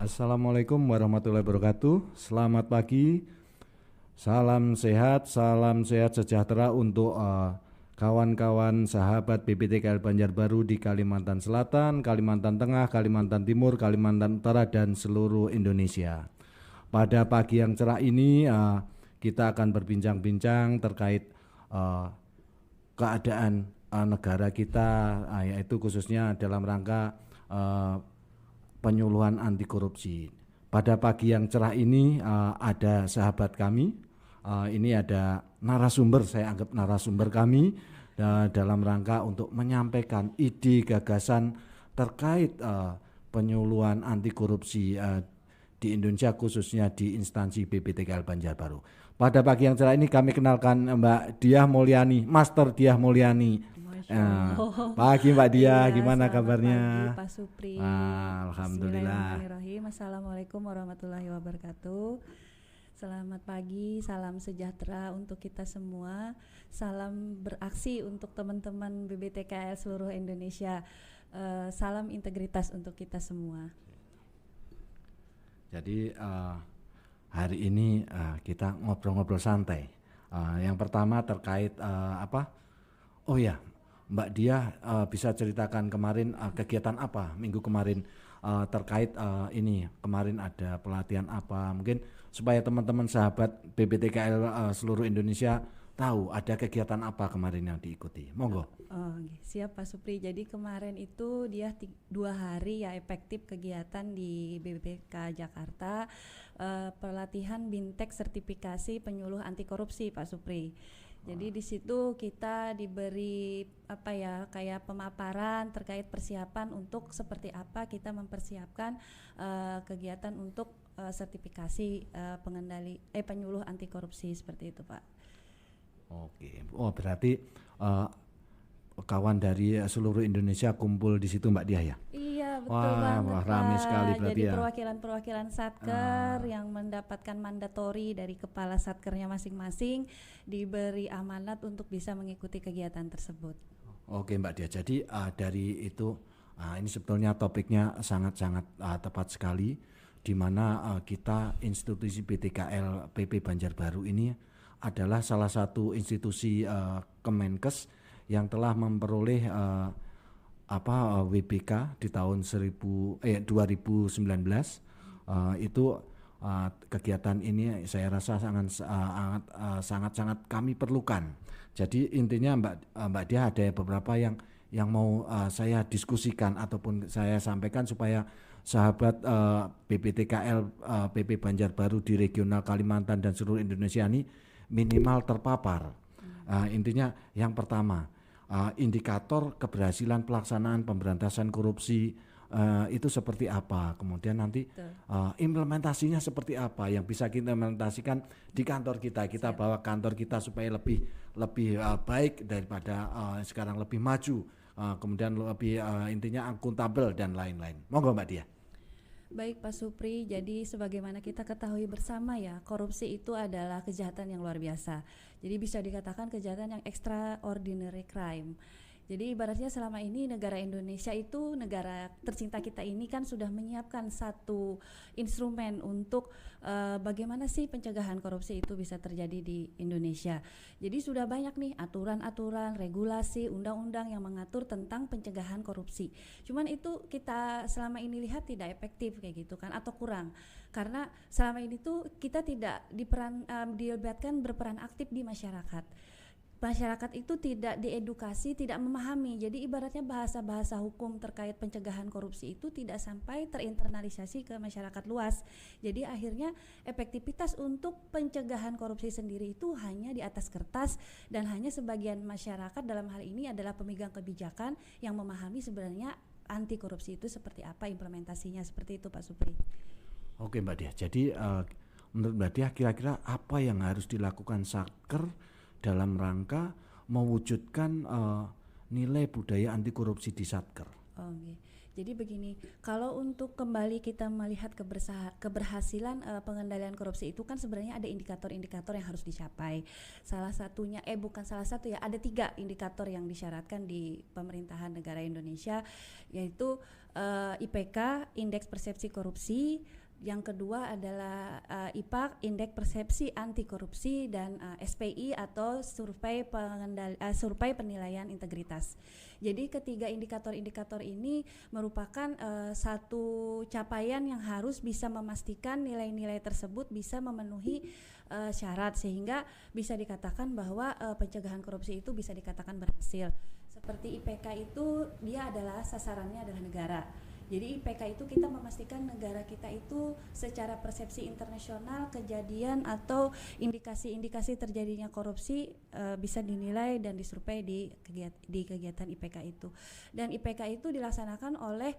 Assalamualaikum warahmatullahi wabarakatuh. Selamat pagi, salam sehat sejahtera untuk kawan-kawan sahabat BPTKL Banjarbaru di Kalimantan Selatan, Kalimantan Tengah, Kalimantan Timur, Kalimantan Utara, dan seluruh Indonesia. Pada pagi yang cerah ini kita akan berbincang-bincang terkait keadaan negara kita, yaitu khususnya dalam rangka penyuluhan anti korupsi. Pada pagi yang cerah ini ada sahabat kami, ini ada narasumber, saya anggap narasumber kami dalam rangka untuk menyampaikan ide gagasan terkait penyuluhan anti korupsi di Indonesia, khususnya di instansi BPTKL Banjarbaru. Pada pagi yang cerah ini kami kenalkan Mbak Diah Mulyani, Master Diah Mulyani. Pagi Mbak Diah, Iya, gimana selamat kabarnya? pagi Pak Supri. Alhamdulillah. Bismillahirrahmanirrahim. Assalamualaikum warahmatullahi wabarakatuh. Selamat pagi, salam sejahtera untuk kita semua. Salam beraksi untuk teman-teman BBTKL seluruh Indonesia. Salam integritas untuk kita semua. Jadi hari ini kita ngobrol-ngobrol santai. Yang pertama terkait apa? Oh ya, Mbak Diah bisa ceritakan kemarin kegiatan apa minggu kemarin terkait ini. Kemarin ada pelatihan apa? Mungkin supaya teman-teman sahabat BPTKL seluruh Indonesia tahu ada kegiatan apa kemarin yang diikuti. Monggo. Siap Pak Supri. Jadi kemarin itu dia 2 hari ya efektif kegiatan di BPK Jakarta, pelatihan Bintek sertifikasi penyuluh anti korupsi Pak Supri. Jadi di situ kita diberi kayak pemaparan terkait persiapan untuk seperti apa kita mempersiapkan kegiatan untuk sertifikasi penyuluh anti korupsi seperti itu Pak. Oke. Oh berarti kawan dari seluruh Indonesia kumpul di situ Mbak Diah ya? Iya betul banget ramai Pak. sekali berarti. Jadi perwakilan Satker yang mendapatkan mandatori dari kepala Satkernya masing-masing diberi amanat untuk bisa mengikuti kegiatan tersebut. Oke Mbak Diah, jadi dari itu ini sebetulnya topiknya sangat-sangat tepat sekali, di mana kita institusi BTKL PP Banjarbaru ini adalah salah satu institusi Kemenkes yang telah memperoleh WBK di tahun 2019. Itu kegiatan ini saya rasa sangat kami perlukan. Jadi intinya Mbak Dia ada beberapa yang mau saya diskusikan ataupun saya sampaikan supaya sahabat BPTKL PP Banjarbaru di regional Kalimantan dan seluruh Indonesia ini minimal terpapar. Intinya yang pertama, indikator keberhasilan pelaksanaan pemberantasan korupsi itu seperti apa, kemudian nanti implementasinya seperti apa yang bisa kita implementasikan di kantor kita bawa kantor kita supaya lebih baik daripada sekarang, lebih maju, kemudian lebih intinya akuntabel dan lain-lain. Monggo Mbak Dia. Baik Pak Supri, jadi sebagaimana kita ketahui bersama ya, korupsi itu adalah kejahatan yang luar biasa. Jadi bisa dikatakan kejahatan yang extraordinary crime. Jadi ibaratnya selama ini negara Indonesia itu, negara tercinta kita ini kan sudah menyiapkan satu instrumen untuk bagaimana sih pencegahan korupsi itu bisa terjadi di Indonesia. Jadi sudah banyak nih aturan-aturan, regulasi, undang-undang yang mengatur tentang pencegahan korupsi. Cuman itu kita selama ini lihat tidak efektif kayak gitu kan, atau kurang. Karena selama ini tuh kita tidak dilibatkan berperan aktif di masyarakat. Masyarakat itu tidak diedukasi, tidak memahami. Jadi ibaratnya bahasa-bahasa hukum terkait pencegahan korupsi itu tidak sampai terinternalisasi ke masyarakat luas. Jadi akhirnya efektivitas untuk pencegahan korupsi sendiri itu hanya di atas kertas, dan hanya sebagian masyarakat dalam hal ini adalah pemegang kebijakan yang memahami sebenarnya anti korupsi itu seperti apa implementasinya, seperti itu Pak Supri. Oke Mbak Diah, jadi menurut Mbak Diah kira-kira apa yang harus dilakukan Satker dalam rangka mewujudkan nilai budaya anti korupsi di Satker? Oke. Jadi begini, kalau untuk kembali kita melihat keberhasilan pengendalian korupsi itu kan sebenarnya ada indikator-indikator yang harus dicapai. Salah satunya, bukan salah satu ya, ada 3 indikator yang disyaratkan di pemerintahan negara Indonesia, yaitu IPK, Indeks Persepsi Korupsi. Yang kedua adalah IPAK, Indeks Persepsi Anti Korupsi, dan SPI atau Survei Penilaian Integritas. Jadi ketiga indikator-indikator ini merupakan satu capaian yang harus bisa memastikan nilai-nilai tersebut bisa memenuhi syarat, sehingga bisa dikatakan bahwa pencegahan korupsi itu bisa dikatakan berhasil. Seperti IPK itu dia adalah sasarannya adalah negara. Jadi IPK itu kita memastikan negara kita itu secara persepsi internasional kejadian atau indikasi-indikasi terjadinya korupsi bisa dinilai dan disurvei di kegiatan IPK itu. Dan IPK itu dilaksanakan oleh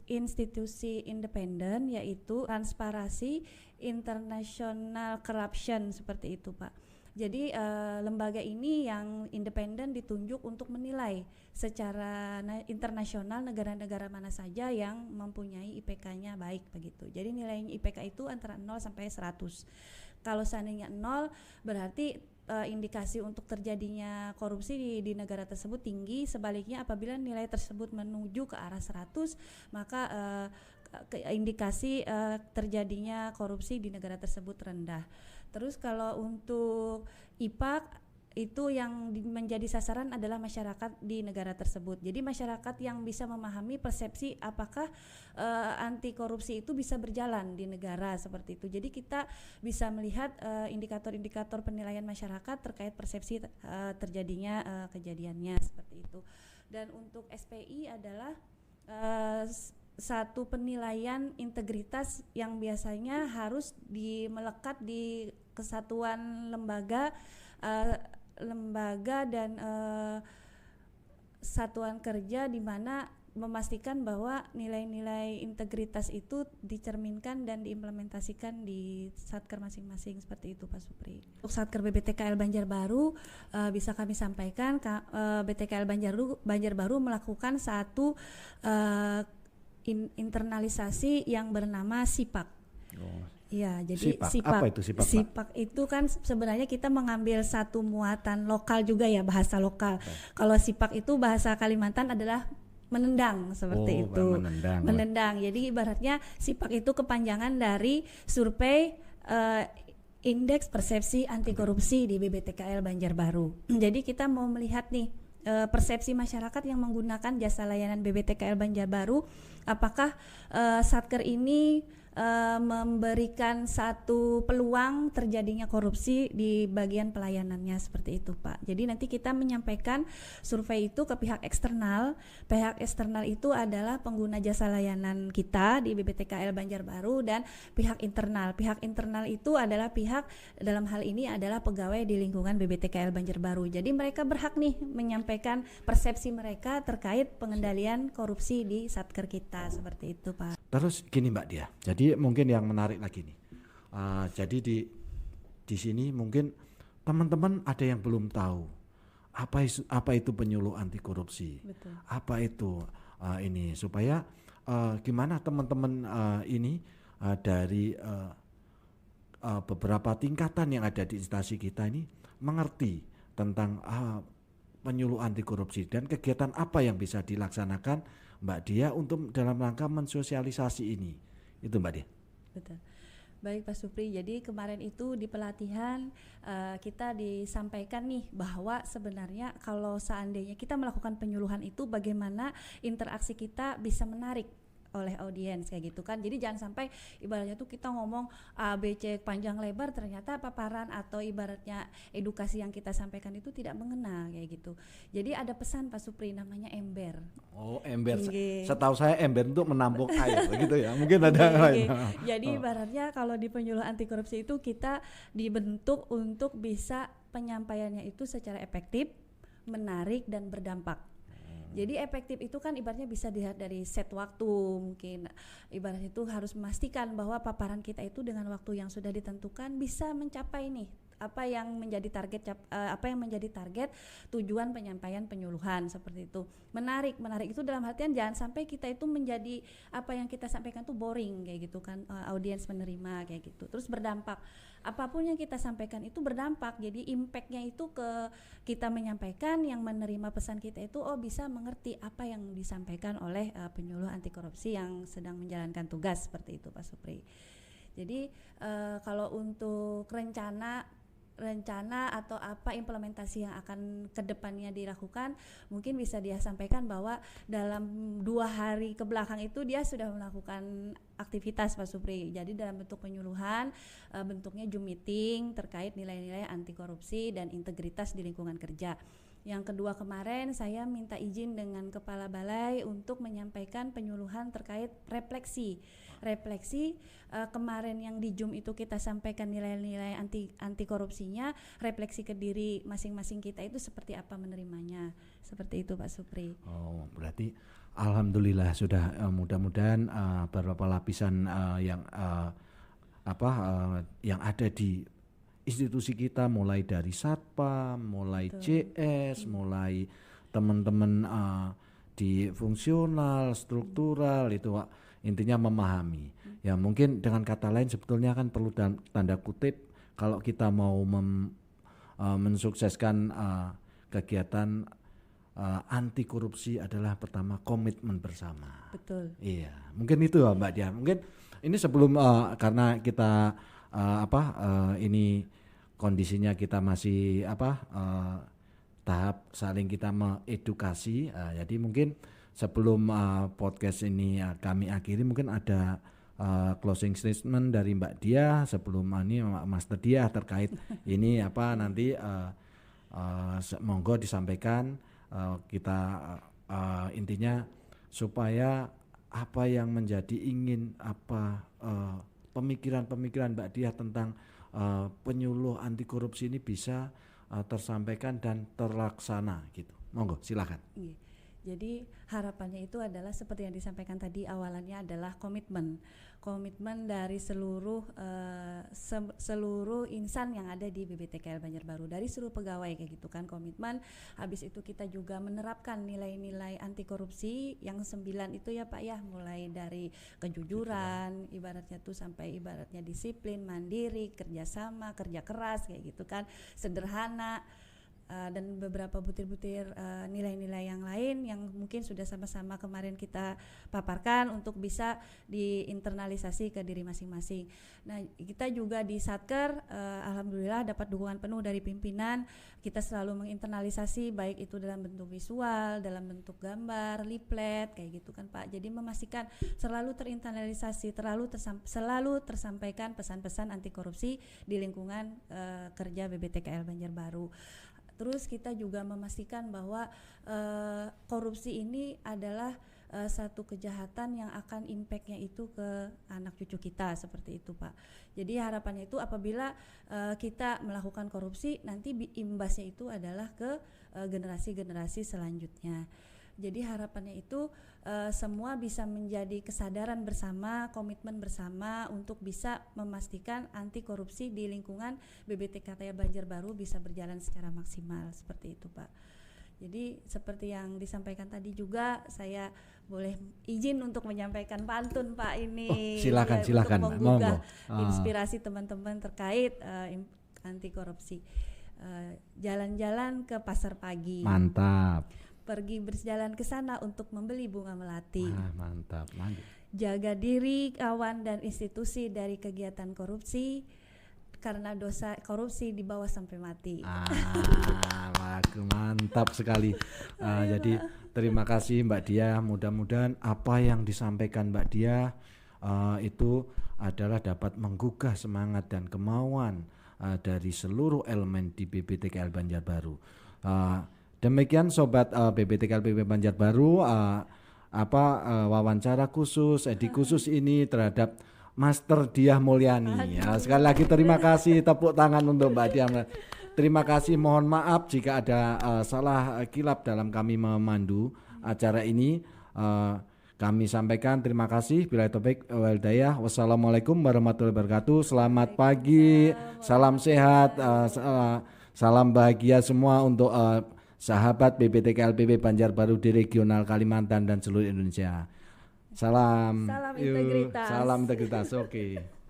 institusi independen, yaitu Transparansi International Corruption, seperti itu Pak. Jadi lembaga ini yang independen ditunjuk untuk menilai secara internasional negara-negara mana saja yang mempunyai IPK-nya baik begitu. Jadi nilainya IPK itu antara 0 sampai 100. Kalau seandainya 0 berarti indikasi untuk terjadinya korupsi di negara tersebut tinggi. Sebaliknya apabila nilai tersebut menuju ke arah 100, maka indikasi terjadinya korupsi di negara tersebut rendah. Terus kalau untuk IPAK itu yang menjadi sasaran adalah masyarakat di negara tersebut. Jadi masyarakat yang bisa memahami persepsi apakah anti korupsi itu bisa berjalan di negara seperti itu. Jadi kita bisa melihat indikator-indikator penilaian masyarakat terkait persepsi terjadinya kejadiannya seperti itu. Dan untuk SPI adalah satu penilaian integritas yang biasanya harus melekat di kesatuan lembaga dan satuan kerja, di mana memastikan bahwa nilai-nilai integritas itu dicerminkan dan diimplementasikan di satker masing-masing seperti itu Pak Supri. Untuk satker BBTKL Banjarbaru bisa kami sampaikan BTKL Banjarbaru melakukan satu internalisasi yang bernama SIPAK. Iya, jadi SIPAK. Apa itu SIPAK? SIPAK itu kan sebenarnya kita mengambil satu muatan lokal juga ya, bahasa lokal. Kalau SIPAK itu bahasa Kalimantan adalah menendang seperti itu. Menendang. Jadi ibaratnya SIPAK itu kepanjangan dari survei Indeks Persepsi Anti Korupsi di BBTKL Banjarbaru. Jadi kita mau melihat nih persepsi masyarakat yang menggunakan jasa layanan BBTKL Banjarbaru, apakah satker ini memberikan satu peluang terjadinya korupsi di bagian pelayanannya seperti itu Pak. Jadi nanti kita menyampaikan survei itu ke pihak eksternal. Pihak eksternal itu adalah pengguna jasa layanan kita di BBTKL Banjarbaru dan pihak internal. Pihak internal itu adalah pihak, dalam hal ini adalah pegawai di lingkungan BBTKL Banjarbaru. Jadi mereka berhak nih menyampaikan persepsi mereka terkait pengendalian korupsi di satker kita seperti itu Pak. Terus gini Mbak Dia, jadi mungkin yang menarik lagi nih, jadi di sini mungkin teman-teman ada yang belum tahu apa itu penyuluh anti korupsi. Betul. Apa itu ini, supaya gimana teman-teman ini dari beberapa tingkatan yang ada di instansi kita ini mengerti tentang penyuluh anti korupsi dan kegiatan apa yang bisa dilaksanakan Mbak Dia untuk dalam rangka mensosialisasi ini. Itu Mbak Dia. Betul. Baik Pak Supri, jadi kemarin itu di pelatihan kita disampaikan nih bahwa sebenarnya kalau seandainya kita melakukan penyuluhan itu bagaimana interaksi kita bisa menarik oleh audiens kayak gitu kan. Jadi jangan sampai ibaratnya tuh kita ngomong A, B, C panjang lebar, ternyata paparan atau ibaratnya edukasi yang kita sampaikan itu tidak mengena kayak gitu. Jadi ada pesan Pak Supri namanya ember. Oh, ember. Setahu saya ember untuk menampung air begitu ya. Mungkin ada lain. Jadi ibaratnya kalau di penyuluh anti korupsi itu kita dibentuk untuk bisa penyampaiannya itu secara efektif, menarik dan berdampak. Jadi efektif itu kan ibaratnya bisa dilihat dari set waktu, mungkin ibaratnya itu harus memastikan bahwa paparan kita itu dengan waktu yang sudah ditentukan bisa mencapai nih apa yang menjadi target tujuan penyampaian penyuluhan seperti itu. Menarik itu dalam artian jangan sampai kita itu menjadi apa yang kita sampaikan tuh boring kayak gitu kan, audiens menerima kayak gitu. Terus berdampak, apapun yang kita sampaikan itu berdampak, jadi impactnya itu ke kita menyampaikan, yang menerima pesan kita itu bisa mengerti apa yang disampaikan oleh penyuluh anti korupsi yang sedang menjalankan tugas seperti itu Pak Supri. Jadi kalau untuk rencana atau apa implementasi yang akan kedepannya dilakukan, mungkin bisa dia sampaikan bahwa dalam 2 hari ke belakang itu dia sudah melakukan aktivitas Pak Supri. Jadi dalam bentuk penyuluhan, bentuknya Zoom meeting terkait nilai-nilai anti korupsi dan integritas di lingkungan kerja. Yang kedua, kemarin saya minta izin dengan Kepala Balai untuk menyampaikan penyuluhan terkait refleksi kemarin yang di Zoom itu kita sampaikan nilai-nilai anti korupsinya, refleksi ke diri masing-masing kita itu seperti apa menerimanya, seperti itu Pak Supri. Oh, berarti alhamdulillah sudah mudah-mudahan beberapa lapisan yang ada di institusi kita, mulai dari Satpam, mulai CS, mulai teman-teman di fungsional, struktural itu intinya memahami. Ya mungkin dengan kata lain sebetulnya kan perlu tanda kutip kalau kita mau mensukseskan kegiatan anti korupsi adalah pertama komitmen bersama. Betul. Iya, mungkin itu Mbak Dia. Mungkin ini sebelum karena kita ini kondisinya kita masih tahap saling kita mengedukasi, jadi mungkin sebelum podcast ini kami akhiri mungkin ada closing statement dari Mbak Dia sebelum ini Master Dia terkait ini nanti monggo disampaikan, kita intinya supaya apa yang menjadi ingin pemikiran-pemikiran Mbak Dia tentang penyuluh anti korupsi ini bisa tersampaikan dan terlaksana gitu. Monggo silakan. Jadi harapannya itu adalah seperti yang disampaikan tadi, awalannya adalah komitmen dari seluruh insan yang ada di BBTKL Banjarbaru, dari seluruh pegawai kayak gitu kan, komitmen. Habis itu kita juga menerapkan nilai-nilai anti korupsi yang 9 itu ya Pak ya, mulai dari kejujuran ibaratnya tuh sampai ibaratnya disiplin, mandiri, kerjasama, kerja keras kayak gitu kan, sederhana, dan beberapa butir-butir nilai-nilai yang lain yang mungkin sudah sama-sama kemarin kita paparkan untuk bisa diinternalisasi ke diri masing-masing. Nah, kita juga di Satker alhamdulillah dapat dukungan penuh dari pimpinan. Kita selalu menginternalisasi baik itu dalam bentuk visual, dalam bentuk gambar, leaflet kayak gitu kan Pak. Jadi memastikan selalu terinternalisasi, selalu tersampaikan pesan-pesan anti korupsi di lingkungan kerja BBTKL Banjarbaru. Terus kita juga memastikan bahwa korupsi ini adalah satu kejahatan yang akan impactnya itu ke anak cucu kita seperti itu Pak. Jadi harapannya itu apabila kita melakukan korupsi nanti imbasnya itu adalah ke generasi-generasi selanjutnya. Jadi harapannya itu semua bisa menjadi kesadaran bersama, komitmen bersama untuk bisa memastikan anti korupsi di lingkungan BBTKL Banjarbaru bisa berjalan secara maksimal seperti itu Pak. Jadi seperti yang disampaikan tadi juga, saya boleh izin untuk menyampaikan pantun Pak ini. Silakan. Untuk menggugah inspirasi teman-teman terkait anti korupsi. Jalan-jalan ke pasar pagi. Mantap. Pergi berjalan ke sana untuk membeli bunga melati. Mantap. Jaga diri, kawan dan institusi dari kegiatan korupsi, karena dosa korupsi dibawa sampai mati. Mantap sekali. Jadi terima kasih Mbak Dia. Mudah-mudahan apa yang disampaikan Mbak Dia itu adalah dapat menggugah semangat dan kemauan dari seluruh elemen di BBTKL Banjarbaru. Demikian sobat BBTKL Banjarbaru, wawancara khusus, khusus ini terhadap Master Diah Mulyani. Sekali lagi terima kasih, tepuk tangan untuk Mbak Diah. Terima kasih, mohon maaf jika ada salah kilap dalam kami memandu acara ini. kami sampaikan terima kasih. Bila topik wal hidayah. Wassalamualaikum warahmatullahi wabarakatuh. Selamat pagi, salam sehat, salam bahagia semua untuk sahabat BPTK LPP Banjarbaru di regional Kalimantan dan seluruh Indonesia. Salam Salam integritas. Salam integritas. Oke.